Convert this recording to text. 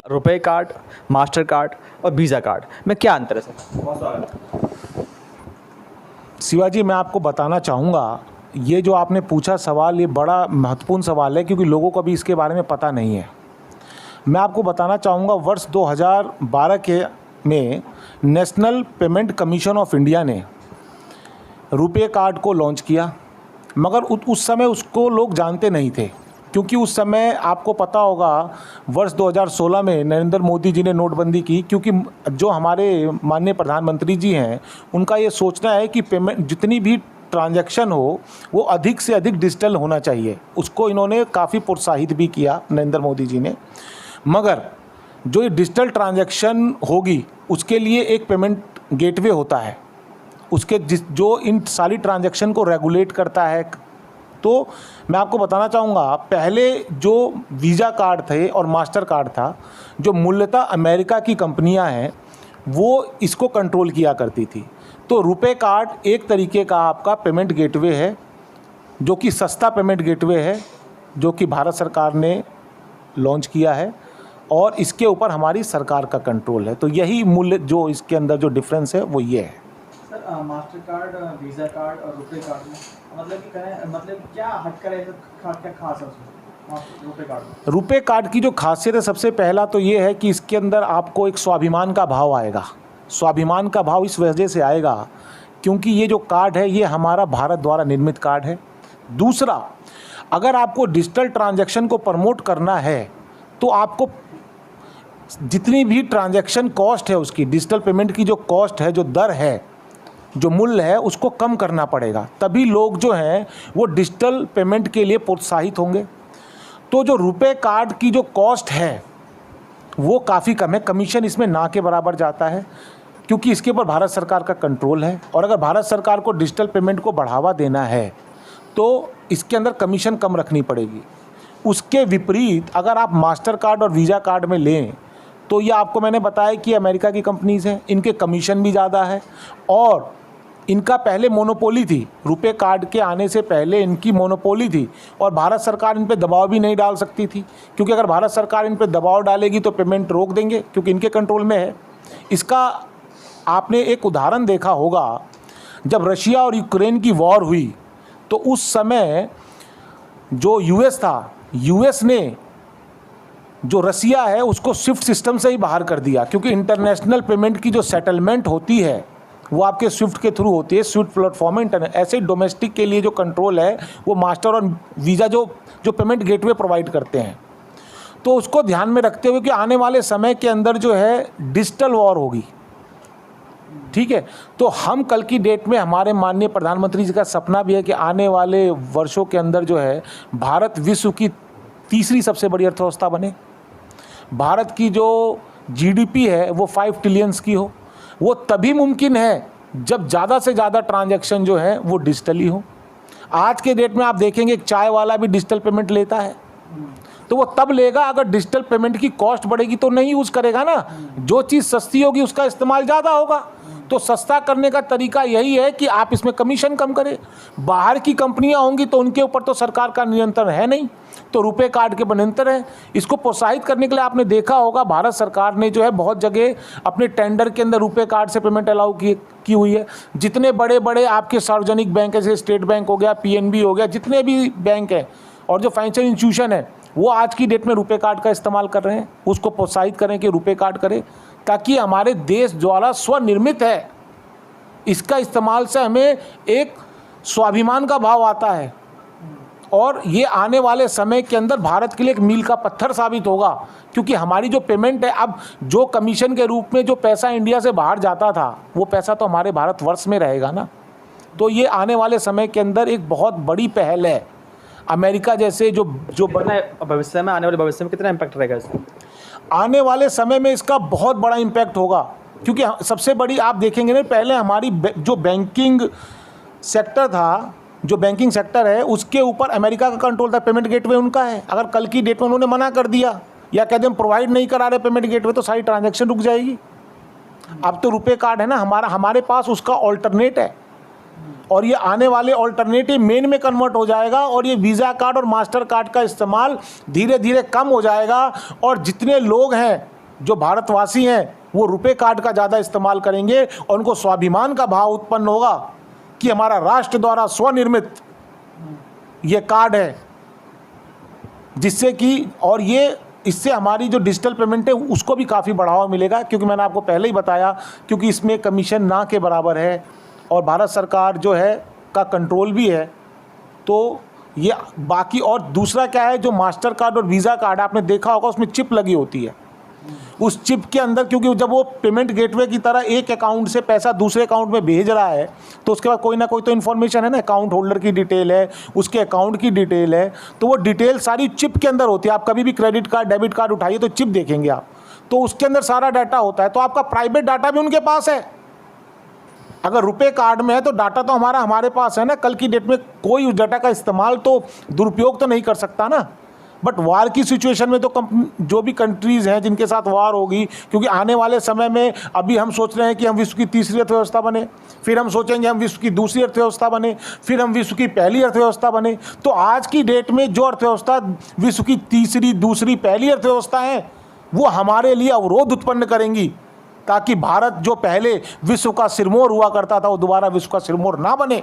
रुपए card, master card और visa card में क्या अंतर है सर? बहुत स्वागत है। शिवाजी, मैं आपको बताना चाहूँगा, ये जो आपने पूछा सवाल, ये बड़ा महत्वपूर्ण सवाल है क्योंकि लोगों को अभी इसके बारे में पता नहीं है। मैं आपको बताना चाहूँगा, वर्ष 2012 में national payment commission of India ने रुपए कार्ड को लॉन्च किया, मगर उस समय उसको लोग जानते नहीं थे क्योंकि उस समय आपको पता होगा वर्ष 2016 में नरेंद्र मोदी जी ने नोटबंदी की, क्योंकि जो हमारे माननीय प्रधानमंत्री जी हैं उनका ये सोचना है कि पेमेंट जितनी भी ट्रांजैक्शन हो वो अधिक से अधिक डिजिटल होना चाहिए। उसको इन्होंने काफ़ी प्रोत्साहित भी किया नरेंद्र मोदी जी ने। मगर जो ये डिजिटल ट्रांजैक्शन होगी उसके लिए एक पेमेंट गेटवे होता है, उसके जो इन सारी ट्रांजैक्शन को रेगुलेट करता है। तो मैं आपको बताना चाहूँगा, पहले जो वीज़ा कार्ड थे और मास्टर कार्ड था, जो मूल्यतः अमेरिका की कंपनियां हैं वो इसको कंट्रोल किया करती थी। तो रुपए कार्ड एक तरीके का आपका पेमेंट गेटवे है, जो कि सस्ता पेमेंट गेटवे है, जो कि भारत सरकार ने लॉन्च किया है और इसके ऊपर हमारी सरकार का कंट्रोल है। तो यही मूल्य जो इसके अंदर जो डिफरेंस है वो ये है। Sir, master card, visa card और रुपए कार्ड में मतलब कि कहें, मतलब क्या हटकर है, क्या खास है उसमें रुपए कार्ड में? रुपए कार्ड की जो खासियत है, सबसे पहला तो ये है कि इसके अंदर आपको एक स्वाभिमान का भाव आएगा। स्वाभिमान का भाव इस वजह से आएगा क्योंकि ये जो कार्ड है ये हमारा भारत द्वारा निर्मित कार्ड है। दूसरा, अगर आपको डिजिटल ट्रांजैक्शन को प्रमोट करना है तो आपको जितनी भी ट्रांजैक्शन कॉस्ट है, उसकी डिजिटल पेमेंट की जो कॉस्ट है, जो दर है, जो मूल्य है, उसको कम करना पड़ेगा, तभी लोग जो हैं वो डिजिटल पेमेंट के लिए प्रोत्साहित होंगे। तो जो रुपए कार्ड की जो कॉस्ट है वो काफ़ी कम है, कमीशन इसमें ना के बराबर जाता है क्योंकि इसके ऊपर भारत सरकार का कंट्रोल है। और अगर भारत सरकार को डिजिटल पेमेंट को बढ़ावा देना है तो इसके अंदर कमीशन कम रखनी पड़ेगी। उसके विपरीत अगर आप मास्टर कार्ड और वीज़ा कार्ड में लें तो ये आपको मैंने बताया कि अमेरिका की कंपनीज़ हैं, इनके कमीशन भी ज़्यादा है और इनका पहले मोनोपोली थी। रुपए कार्ड के आने से पहले इनकी मोनोपोली थी और भारत सरकार इन पे दबाव भी नहीं डाल सकती थी, क्योंकि अगर भारत सरकार इन पे दबाव डालेगी तो पेमेंट रोक देंगे क्योंकि इनके कंट्रोल में है। इसका आपने एक उदाहरण देखा होगा, जब रशिया और यूक्रेन की वॉर हुई तो उस समय जो यूएस था, यूएस ने जो रसिया है उसको स्विफ्ट सिस्टम से ही बाहर कर दिया, क्योंकि इंटरनेशनल पेमेंट की जो सेटलमेंट होती है वो आपके स्विफ्ट के थ्रू होती है, स्विफ्ट प्लेटफॉर्म में। ऐसे डोमेस्टिक के लिए जो कंट्रोल है वो मास्टर और वीज़ा जो पेमेंट गेटवे प्रोवाइड करते हैं। तो उसको ध्यान में रखते हुए कि आने वाले समय के अंदर जो है डिजिटल वॉर होगी, ठीक है। तो हम कल की डेट में, हमारे माननीय प्रधानमंत्री जी का सपना भी है कि आने वाले वर्षों के अंदर जो है भारत विश्व की तीसरी सबसे बड़ी अर्थव्यवस्था बने। भारत की जो जीडीपी है वो 5 ट्रिलियंस की हो। वो तभी मुमकिन है जब ज़्यादा से ज़्यादा ट्रांजैक्शन जो है वो डिजिटली हो। आज के डेट में आप देखेंगे एक चाय वाला भी डिजिटल पेमेंट लेता है, तो वो तब लेगा अगर डिजिटल पेमेंट की कॉस्ट बढ़ेगी तो नहीं यूज़ करेगा ना। जो चीज़ सस्ती होगी उसका इस्तेमाल ज़्यादा होगा। तो सस्ता करने का तरीका यही है कि आप इसमें कमीशन कम करें। बाहर की कंपनियां होंगी तो उनके ऊपर तो सरकार का नियंत्रण है नहीं, तो रुपए कार्ड के नियंत्रण है। इसको प्रोत्साहित करने के लिए आपने देखा होगा भारत सरकार ने जो है बहुत जगह अपने टेंडर के अंदर रुपए कार्ड से पेमेंट अलाउ की हुई है। जितने बड़े बड़े आपके सार्वजनिक बैंक है, जैसे स्टेट बैंक हो गया, पीएनबी हो गया, जितने भी बैंक हैं और जो फाइनेंशियल इंस्टीट्यूशन है वो आज की डेट में रुपए कार्ड का इस्तेमाल कर रहे हैं। उसको प्रोत्साहित करें कि रुपए कार्ड करें, ताकि हमारे देश द्वारा स्वनिर्मित है, इसका इस्तेमाल से हमें एक स्वाभिमान का भाव आता है और ये आने वाले समय के अंदर भारत के लिए एक मील का पत्थर साबित होगा। क्योंकि हमारी जो पेमेंट है, अब जो कमीशन के रूप में जो पैसा इंडिया से बाहर जाता था वो पैसा तो हमारे भारतवर्ष में रहेगा ना। तो ये आने वाले समय के अंदर एक बहुत बड़ी पहल है। अमेरिका जैसे जो भविष्य में, आने वाले भविष्य में कितना इम्पैक्ट रहेगा इसका? आने वाले समय में इसका बहुत बड़ा इम्पैक्ट होगा, क्योंकि सबसे बड़ी आप देखेंगे ना, पहले हमारी जो बैंकिंग सेक्टर था, जो बैंकिंग सेक्टर है उसके ऊपर अमेरिका का कंट्रोल था, पेमेंट गेटवे उनका है। अगर कल की डेट में उन्होंने मना कर दिया या कहते हम प्रोवाइड नहीं करा रहे पेमेंट गेटवे, तो सारी ट्रांजैक्शन रुक जाएगी। अब तो रुपए कार्ड है ना हमारे पास, उसका ऑल्टरनेट है और ये आने वाले ऑल्टरनेटिव मेन में कन्वर्ट हो जाएगा और ये वीज़ा कार्ड और मास्टर कार्ड का इस्तेमाल धीरे धीरे कम हो जाएगा और जितने लोग हैं जो भारतवासी हैं वो रुपए कार्ड का ज़्यादा इस्तेमाल करेंगे और उनको स्वाभिमान का भाव उत्पन्न होगा कि हमारा राष्ट्र द्वारा स्वनिर्मित ये कार्ड है, जिससे कि और ये इससे हमारी जो डिजिटल पेमेंट है उसको भी काफ़ी बढ़ावा मिलेगा, क्योंकि मैंने आपको पहले ही बताया क्योंकि इसमें कमीशन ना के बराबर है और भारत सरकार जो है का कंट्रोल भी है। तो ये बाकी और दूसरा क्या है, जो मास्टर कार्ड और वीज़ा कार्ड आपने देखा होगा उसमें चिप लगी होती है। उस चिप के अंदर क्योंकि जब वो पेमेंट गेटवे की तरह एक अकाउंट से पैसा दूसरे अकाउंट में भेज रहा है तो उसके बाद कोई ना कोई तो इन्फॉर्मेशन है ना, अकाउंट होल्डर की डिटेल है, उसके अकाउंट की डिटेल है, तो वो डिटेल सारी चिप के अंदर होती है। आप कभी भी क्रेडिट कार्ड डेबिट कार्ड उठाइए तो चिप देखेंगे आप, तो उसके अंदर सारा डाटा होता है। तो आपका प्राइवेट डाटा भी उनके पास है। अगर रुपए कार्ड में है तो डाटा तो हमारे पास है ना, कल की डेट में कोई उस डाटा का इस्तेमाल तो दुरुपयोग तो नहीं कर सकता ना। बट वार की सिचुएशन में तो जो भी कंट्रीज़ हैं जिनके साथ वार होगी, क्योंकि आने वाले समय में अभी हम सोच रहे हैं कि हम विश्व की तीसरी अर्थव्यवस्था बने, फिर हम सोचेंगे हम विश्व की दूसरी अर्थव्यवस्था बने, फिर हम विश्व की पहली अर्थव्यवस्था बने। तो आज की डेट में जो अर्थव्यवस्था विश्व की तीसरी, दूसरी, पहली अर्थव्यवस्था है वो हमारे लिए अवरोध उत्पन्न करेंगी, ताकि भारत जो पहले विश्व का सिरमौर हुआ करता था वो दोबारा विश्व का सिरमौर ना बने।